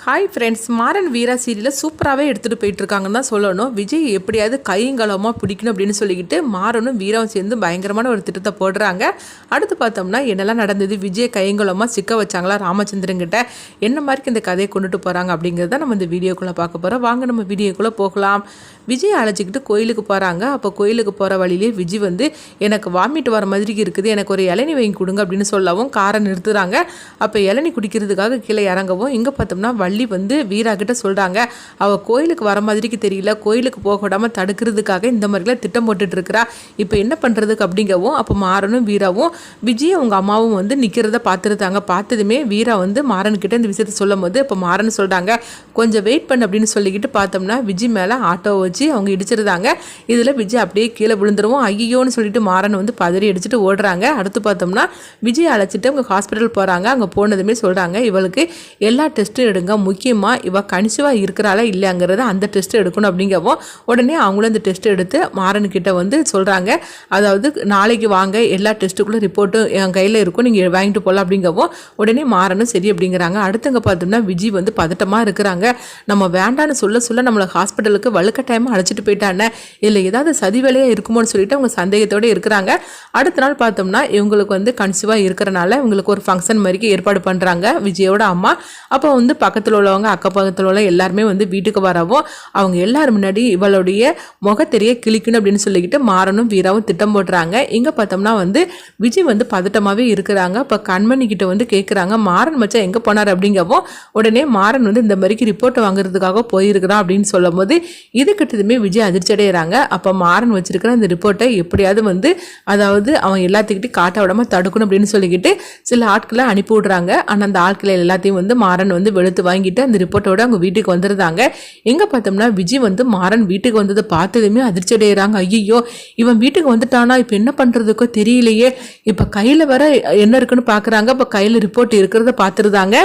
Hi friends, Maran வீரா சீரியலை சூப்பராகவே எடுத்துகிட்டு போயிட்டுருக்காங்கன்னு தான் சொல்லணும். விஜய் எப்படியாவது கையங்கலமாக பிடிக்கணும் அப்படின்னு சொல்லிக்கிட்டு மாறனும் வீராவும் சேர்ந்து பயங்கரமான ஒரு திட்டத்தை போடுறாங்க. அடுத்து பார்த்தோம்னா என்னெல்லாம் நடந்தது, விஜய் கையங்கலமாக சிக்க வச்சாங்களா ராமச்சந்திரன் கிட்ட, என்ன மாதிரி இந்த கதையை கொண்டுட்டு போகிறாங்க அப்படிங்கிறத நம்ம இந்த வீடியோக்குள்ளே பார்க்க போகிறோம். வாங்க நம்ம வீடியோக்குள்ளே போகலாம். விஜய் அழைச்சிக்கிட்டு கோயிலுக்கு போகிறாங்க. அப்போ கோயிலுக்கு போகிற வழியிலே விஜய் வந்து எனக்கு வாமிட்டு வர மாதிரி இருக்குது, எனக்கு ஒரு இளநி வாங்கி கொடுங்க அப்படின்னு சொல்லவும் காரை நிறுத்துகிறாங்க. அப்போ இளநி குடிக்கிறதுக்காக கீழே இறங்கவும் இங்கே பார்த்தோம்னா வள்ளி வந்து வீரா கிட்ட சொல்கிறாங்க, அவள் கோயிலுக்கு வர மாதிரிக்கு தெரியல, கோயிலுக்கு போக விடாமல் தடுக்கிறதுக்காக இந்த மாதிரிலாம் திட்டம் போட்டுட்டு இருக்கிறா, இப்போ என்ன பண்ணுறதுக்கு அப்படிங்கவும் அப்போ மாறனும் வீராவும் விஜய் அவங்க அம்மாவும் வந்து நிற்கிறத பார்த்துருந்தாங்க. பார்த்ததுமே வீரா வந்து மாறன்கிட்ட இந்த விஷயத்த சொல்லும் போது இப்போ மாறன் சொல்கிறாங்க, கொஞ்சம் வெயிட் பண்ணு அப்படின்னு சொல்லிக்கிட்டு பார்த்தோம்னா விஜய் மேலே ஆட்டோவை வச்சு அவங்க இடிச்சிருந்தாங்க. இதில் விஜய் அப்படியே கீழே விழுந்துருவோம். ஐயோன்னு சொல்லிட்டு மாறன் வந்து பதறி அடிச்சுட்டு ஓடுறாங்க. அடுத்து பார்த்தோம்னா விஜய் அழைச்சிட்டு அவங்க ஹாஸ்பிட்டல் போகிறாங்க. அங்கே போனதுமே சொல்கிறாங்க, இவளுக்கு எல்லா டெஸ்ட்டும் எடுங்க, முக்கியமாக இவள் கணிச்சுவாக இருக்கிறாளா இல்லைங்கிறத அந்த டெஸ்ட் எடுக்கணும் அப்படிங்கவும் உடனே அவங்களும் அந்த டெஸ்ட் எடுத்து மாறன்கிட்ட வந்து சொல்கிறாங்க, அதாவது நாளைக்கு வாங்க, எல்லா டெஸ்ட்டுக்குள்ளே ரிப்போர்ட்டும் என் கையில் இருக்கும், நீங்கள் வாங்கிட்டு போகலாம் அப்படிங்கவும் உடனே மாறனும் சரி அப்படிங்கிறாங்க. அடுத்தங்க பார்த்தோம்னா விஜய் வந்து பதட்டமாக இருக்கிறாங்க. நம்ம வேண்டான்னு சொல்ல சொல்ல நம்மளை ஹாஸ்பிட்டலுக்கு வலுக்கட்டாயமாக அழைச்சிட்டு போயிட்டானே, இதில் ஏதாவது சதி வேலையாக இருக்குமோன்னு சொல்லிட்டு அவங்க சந்தேகத்தோடு இருக்கிறாங்க. அடுத்த நாள் பார்த்தோம்னா இவங்களுக்கு வந்து கன்சீவாக இருக்கிறனால இவங்களுக்கு ஒரு ஃபங்க்ஷன் மாதிரி ஏற்பாடு பண்ணுறாங்க விஜயோட அம்மா. அப்போ வந்து பக்கத்தில் உள்ளவங்க அக்க பக்கத்தில் உள்ள எல்லாருமே வந்து வீட்டுக்கு வரவும் அவங்க எல்லாரும் முன்னாடி இவளுடைய முகத்தெரிய கிளிக்கணும் அப்படின்னு சொல்லிக்கிட்டு மாறனும் வீராவும் திட்டம் போடுறாங்க. இங்கே பார்த்தோம்னா வந்து விஜய் வந்து பதட்டமாகவே இருக்கிறாங்க. இப்போ கண்மணி கிட்ட வந்து கேட்குறாங்க, மாறன் மச்சா எங்கே போனார் அப்படிங்கவும் உடனே மாறன் வந்து இந்த மாதிரிக்கு ரிப்போர்ட் வாங்குறதுக்காக போயிருக்கிறான் அப்படின்னு சொல்லும் போது இது கிட்டதுமே விஜய் அதிர்ச்சி அடைகிறாங்க. அப்போ மாறன் வச்சிருக்கிற அந்த ரிப்போர்ட்டை எப்படியாவது வந்து அதாவது அவன் எல்லாத்துக்கிட்டையும் காட்ட விடாம தடுக்கணும் அப்படின்னு சொல்லிக்கிட்டு சில ஆட்களை அனுப்பி விடுறாங்க. ஆனால் அந்த ஆட்களை எல்லாத்தையும் வந்து மாறன் வந்து வெளுத்து வாங்கிட்டு அந்த ரிப்போர்ட்டோட அவங்க வீட்டுக்கு வந்துருந்தாங்க. எங்கே பார்த்தோம்னா விஜய் வந்து மாறன் வீட்டுக்கு வந்ததை பார்த்ததுமே அதிர்ச்சி அடைகிறாங்க. ஐயோ, இவன் வீட்டுக்கு வந்துட்டானா, இப்போ என்ன பண்ணுறதுக்கோ தெரியலையே, இப்போ கையில் வர என்ன இருக்குன்னு பார்க்குறாங்க. இப்போ கையில் ரிப்போர்ட் இருக்கிறத பார்த்துருந்தாங்க.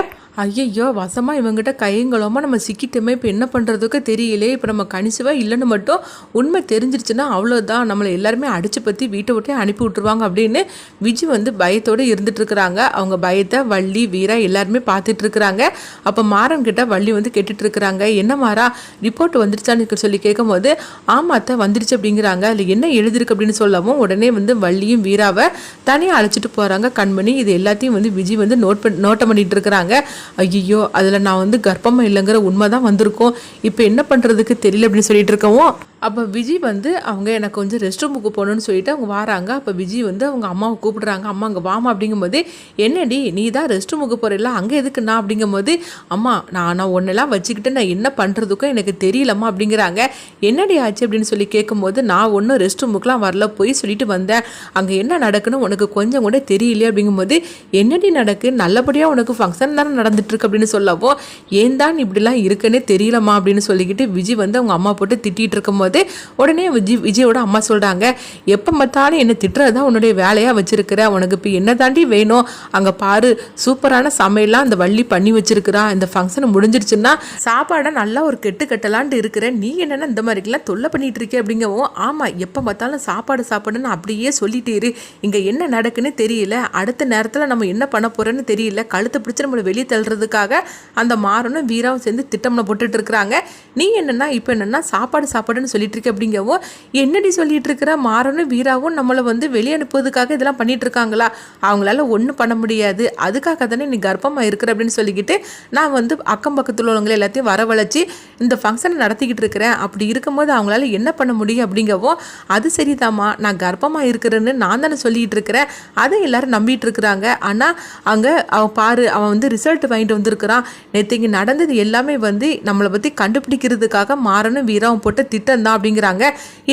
ஐயோ, வசமாக இவங்ககிட்ட கையங்களோமா நம்ம சிக்கிட்டோமே, இப்போ என்ன பண்ணுறதுக்கு தெரியலே, இப்போ நம்ம கணிசவாக இல்லைன்னு மட்டும் உண்மை தெரிஞ்சிருச்சுன்னா அவ்வளோதான், நம்மளை எல்லாருமே அடித்து பற்றி வீட்டை விட்டே அனுப்பி விட்டுருவாங்க அப்படின்னு விஜய் வந்து பயத்தோடு இருந்துகிட்ருக்குறாங்க. அவங்க பயத்தை வள்ளி வீரா எல்லாருமே பார்த்துட்ருக்குறாங்க. அப்போ மாறன் கிட்ட வள்ளி வந்து கேட்டுட்ருக்குறாங்க, என்ன மாறா ரிப்போர்ட் வந்துருச்சான்னு சொல்லி கேட்கும் போது ஆமாத்த வந்துருச்சு அப்படிங்கிறாங்க. அதில் என்ன எழுதிருக்கு அப்படின்னு சொல்லவும் உடனே வந்து வள்ளியும் வீராவை தனியாக அழைச்சிட்டு போகிறாங்க. கண்மணி இது எல்லாத்தையும் வந்து விஜய் வந்து நோட்டம் பண்ணிட்டு இருக்கிறாங்க. ஐயோ, அதில் நான் வந்து கர்ப்பமாக இல்லைங்கிற உண்மை தான் வந்திருக்கோம், இப்போ என்ன பண்ணுறதுக்கு தெரியல அப்படின்னு சொல்லிட்டு இருக்கவும் அப்போ விஜய் வந்து அவங்க எனக்கு கொஞ்சம் ரெஸ்ட் ரூமுக்கு போகணுன்னு சொல்லிட்டு அவங்க வராங்க. அப்போ விஜய் வந்து அவங்க அம்மாவை கூப்பிடுறாங்க, அம்மா அங்கே வாமா அப்படிங்கும்போது என்னடி நீ தான் ரெஸ்ட் ரூமுக்கு போகிறல்ல, அங்கே எதுக்குண்ணா அப்படிங்கும்போது அம்மா நான் ஒன்றெல்லாம் வச்சுக்கிட்டு நான் என்ன பண்ணுறதுக்கும் எனக்கு தெரியலம்மா அப்படிங்கிறாங்க. என்னடி ஆச்சு அப்படின்னு சொல்லி கேட்கும்போது நான் ஒன்றும் ரெஸ்ட் ரூமுக்குலாம் வரல, போய் சொல்லிட்டு வந்தேன், அங்கே என்ன நடக்குன்னு உனக்கு கொஞ்சம் கூட தெரியலையே அப்படிங்கும்போது என்னடி நடக்கு, நல்லபடியாக உனக்கு ஃபங்க்ஷன் தானே நடந்துட்டுருக்கு அப்படின்னு சொல்லவோ ஏன் தான் இப்படிலாம் இருக்குன்னே தெரியலம்மா அப்படின்னு சொல்லிக்கிட்டு விஜய் வந்து அவங்க அம்மா போட்டு திட்டிகிட்டு இருக்கும்போது உடனே விஜயோட அம்மா சொல்றாங்க, எப்ப பார்த்தாலும் என்ன திட்டுறதுதான் உன்னுடைய வேலையா வச்சிருக்கிற, உனக்கு இப்போ என்ன தாண்டி வேணும், அங்க பாரு சூப்பரான சமையல்லாம் அந்த வள்ளி பண்ணி வச்சிருக்கிறா, இந்த ஃபங்க்ஷன் முடிஞ்சிருச்சுன்னா சாப்பாடை நல்லா ஒரு கட்டலான்ட்டு இருக்கிற, நீ என்னன்னா இந்த மாதிரிலாம் தொல்லை பண்ணிட்டு இருக்கே அப்படிங்கவும் ஆமா எப்ப பார்த்தாலும் சாப்பாடுன்னு அப்படியே சொல்லிட்டே இரு, இங்க என்ன நடக்குன்னு தெரியல, அடுத்த நேரத்துல நம்ம என்ன பண்ண போறோன்னு தெரியல, கழுத்தை பிடிச்சி நம்மளை வெளியே தள்ளுறதுக்காக அந்த மாறனும் வீராவும் சேர்ந்து திட்டம்ல போட்டுட்டு இருக்கிறாங்க. நீ என்னன்னா இப்போ என்னன்னா சாப்பாடுன்னு சொல்லிட்டு இருக்க அப்படிங்கவும் என்னடி சொல்லிட்டு இருக்கிற, மாறனும் வீராவும் நம்மளை வந்து வெளியே அனுப்புவதுக்காக இதெல்லாம் பண்ணிட்டு இருக்காங்களா, அவங்களால ஒன்றும் பண்ண முடியாது, அதுக்காக தானே நீ கர்ப்பமாக இருக்கிற அப்படின்னு சொல்லிக்கிட்டு நான் வந்து அக்கம் பக்கத்தில் உள்ளவங்களை எல்லாத்தையும் வரவழைச்சி இந்த ஃபங்க்ஷனை நடத்திக்கிட்டு இருக்கிறேன், அப்படி இருக்கும்போது அவங்களால என்ன பண்ண முடியும் அப்படிங்கவும் அது சரிதாம்மா, நான் கர்ப்பமாக இருக்கிறேன்னு நான் தானே சொல்லிட்டு இருக்கிறேன், அதை எல்லாரும் நம்பிட்டு இருக்கிறாங்க, ஆனால் அங்கே அவன் பாரு அவன் வந்து ரிசல்ட் வாங்கிட்டு வந்திருக்கிறான், நேற்று நடந்தது எல்லாமே வந்து நம்மளை பற்றி கண்டுபிடிக்கிறதுக்காக மாறனும் வீராவும் போட்டு திட்டம் தான் அப்படிங்கிறாங்க.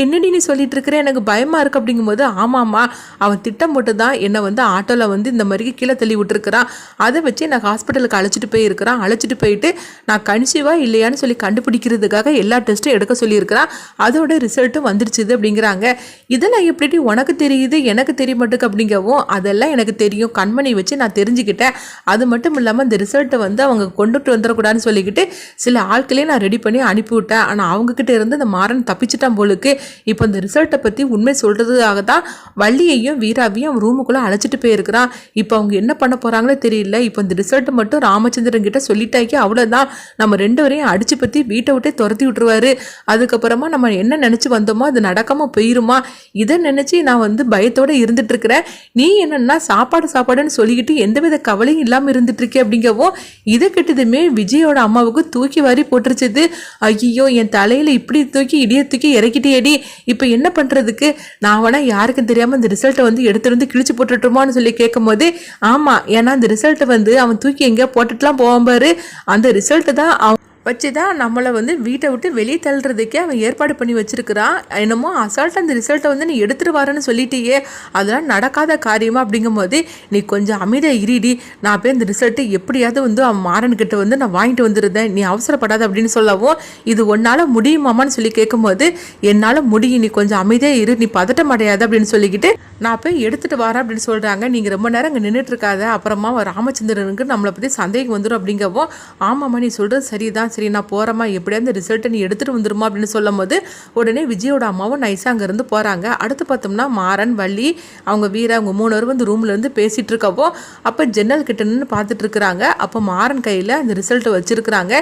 என்னடி நீ சொல்லிட்டு இருக்கிற, எனக்கு பயமா இருக்கு அப்படிங்கும்போது ஆமாம்மா அவன் திட்டம் போட்டு தான் என்னை வந்து ஆட்டோவில் வந்து இந்த மாதிரி கீழே தள்ளி விட்டுருக்கிறான், அதை வச்சு நான் ஹாஸ்பிட்டலுக்கு அழைச்சிட்டு போயிட்டு நான் கன்சீவா இல்லையான்னு சொல்லி கண்டுபிடிக்கிறதுக்காக எல்லா டெஸ்ட்டும் எடுக்க சொல்லியிருக்கிறான், அதோட ரிசல்ட்டும் வந்துருச்சுது அப்படிங்கிறாங்க. இதெல்லாம் எப்படி உனக்கு தெரியுது எனக்கு தெரிய மாட்டுக்கு அப்படிங்கவும் அதெல்லாம் எனக்கு தெரியும், கண்மணி வச்சு நான் தெரிஞ்சுக்கிட்டேன், அது மட்டும் இல்லாமல் இந்த ரிசல்ட்டை வந்து அவங்க கொண்டுட்டு வந்துடக்கூடாதுன்னு சொல்லிக்கிட்டு சில ஆட்களே நான் ரெடி பண்ணி அனுப்பிவிட்டேன். ஆனால் அவங்கக்கிட்ட இருந்து இந்த மாறன் தப்பிச்சிட்டான் போலுக்கு. இப்போ இந்த ரிசல்ட்டை பற்றி உண்மை சொல்கிறதுக்காக தான் வள்ளியையும் வீராவையும் ரூமுக்குள்ளே அழைச்சிட்டு போயிருக்கிறான். இப்போ அவங்க என்ன பண்ண போகிறாங்களே தெரியல. இப்போ இந்த ரிசல்ட்டை மட்டும் ராமச்சந்திரன் கிட்ட சொல்லிட்டாக்கி அவ்வளோதான், நம்ம 2 பேரையும் அடிச்சு பற்றி வீட்டை விட்டே துரத்தி விட்டுருவாரு. அதுக்கப்புறமா நம்ம என்ன நினச்சி வந்தோமோ அது நடக்காமல் போயிருமா, இதை நினச்சி நான் வந்து பயத்தோடு இருந்துட்டு இருக்கிறேன். நீ என்னன்னா சாப்பாடுன்னு சொல்லிக்கிட்டு எந்தவித கவலையும் இல்லாமல் இருந்துட்டு இருக்கே அப்படிங்கவும் இதை கிட்டதுமே விஜயோட அம்மாவுக்கு தூக்கி வாரி போட்டுருச்சுது. ஐயோ, என் தலையில் இப்படி தூக்கி இடியை தூக்கி இறக்கிட்டேடி, இப்போ என்ன பண்ணுறதுக்கு, நான் வேணா யாருக்கும் தெரியாமல் இந்த ரிசல்ட்டை வந்து எடுத்துட்டு வந்து கிழிச்சு போட்டுட்டுமான்னு சொல்லி கேட்கும் போது, ஆமாம், ஏன்னா அந்த ரிசல்ட்டை வந்து அவன் தூக்கி எங்கேயோ போட்டுட்டுலாம் போவான் பாரு, அந்த ரிசல்ட்டு தான் அவன் வச்சு தான் நம்மளை வந்து வீட்டை விட்டு வெளியே தள்ளுறதுக்கே அவன் ஏற்பாடு பண்ணி வச்சிருக்கிறான். என்னமோ அசால்ட்டாக அந்த ரிசல்ட்டை வந்து நீ எடுத்துகிட்டு வரேன்னு சொல்லிட்டியே, அதெல்லாம் நடக்காத காரியமா அப்படிங்கும் போது நீ கொஞ்சம் அமைதியாக இருடி, நான் போய் இந்த ரிசல்ட்டு எப்படியாவது வந்து அவன் மாறன்கிட்ட வந்து நான் வாங்கிட்டு வந்துருந்தேன், நீ அவசரப்படாத அப்படின்னு சொல்லவும், இது உன்னால் முடியுமாமான்னு சொல்லி கேட்கும்போது, என்னால் முடியும், நீ கொஞ்சம் அமைதியாக இரு, நீ பதட்டம் அடையாது அப்படின்னு சொல்லிக்கிட்டு நான் போய் எடுத்துகிட்டு வரேன் அப்படின்னு சொல்கிறாங்க. நீங்கள் ரொம்ப நேரம் அங்கே நின்றுட்டு இருக்காத, அப்புறமா ராமச்சந்திரனுக்கு நம்மளை பற்றி சந்தேகம் வந்துடும் அப்படிங்கவும், ஆமாம்மா நீ சொல்கிறது சரிதான், சரி நான் போகிறேம்மா, எப்படியா இந்த ரிசல்ட்டை நீ எடுத்துகிட்டு வந்துருமா அப்படின்னு சொல்லும் போது உடனே விஜயோட அம்மாவும் நைஸாக அங்கேருந்து போகிறாங்க. அடுத்து பார்த்தோம்னா மாறன், வள்ளி, அவங்க வீரா, அவங்க 3 பேரும் வந்து ரூமில் இருந்து பேசிகிட்டு இருக்கப்போ அப்போ ஜன்னல் கிட்ட நின்று பார்த்துட்டு இருக்கிறாங்க. அப்போ மாறன் கையில் அந்த ரிசல்ட்டை வச்சுருக்குறாங்க.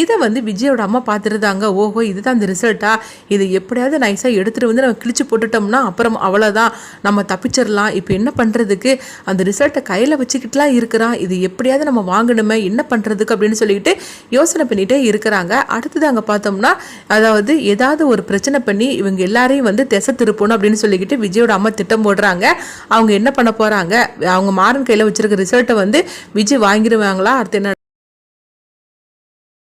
இதை வந்து விஜயோட அம்மா பார்த்துருந்தாங்க. ஓஹோ, இதுதான் அந்த ரிசல்ட்டா, இதை எப்படியாவது நைஸாக எடுத்துகிட்டு வந்து நம்ம கிழிச்சு போட்டுட்டோம்னா அப்புறம் அவ்வளோதான், நம்ம தப்பிச்சிடலாம். இப்போ என்ன பண்ணுறதுக்கு, அந்த ரிசல்ட்டை கையில் வச்சுக்கிட்டுலாம் இருக்கிறான், இது எப்படியாவது நம்ம வாங்கணுமே, என்ன பண்ணுறதுக்கு அப்படின்னு சொல்லிக்கிட்டு யோசனை பண்ணிகிட்டே இருக்கிறாங்க. அடுத்தது அங்கே பார்த்தோம்னா, அதாவது ஏதாவது ஒரு பிரச்சனை பண்ணி இவங்க எல்லாரையும் வந்து திசை திருப்பணும் அப்படின்னு சொல்லிக்கிட்டு விஜயோட அம்மா திட்டம் போடுறாங்க. அவங்க என்ன பண்ண போகிறாங்க, அவங்க மாறன் கையில் வச்சிருக்க ரிசல்ட்டை வந்து விஜய் வாங்கிடுவாங்களா, அடுத்து என்ன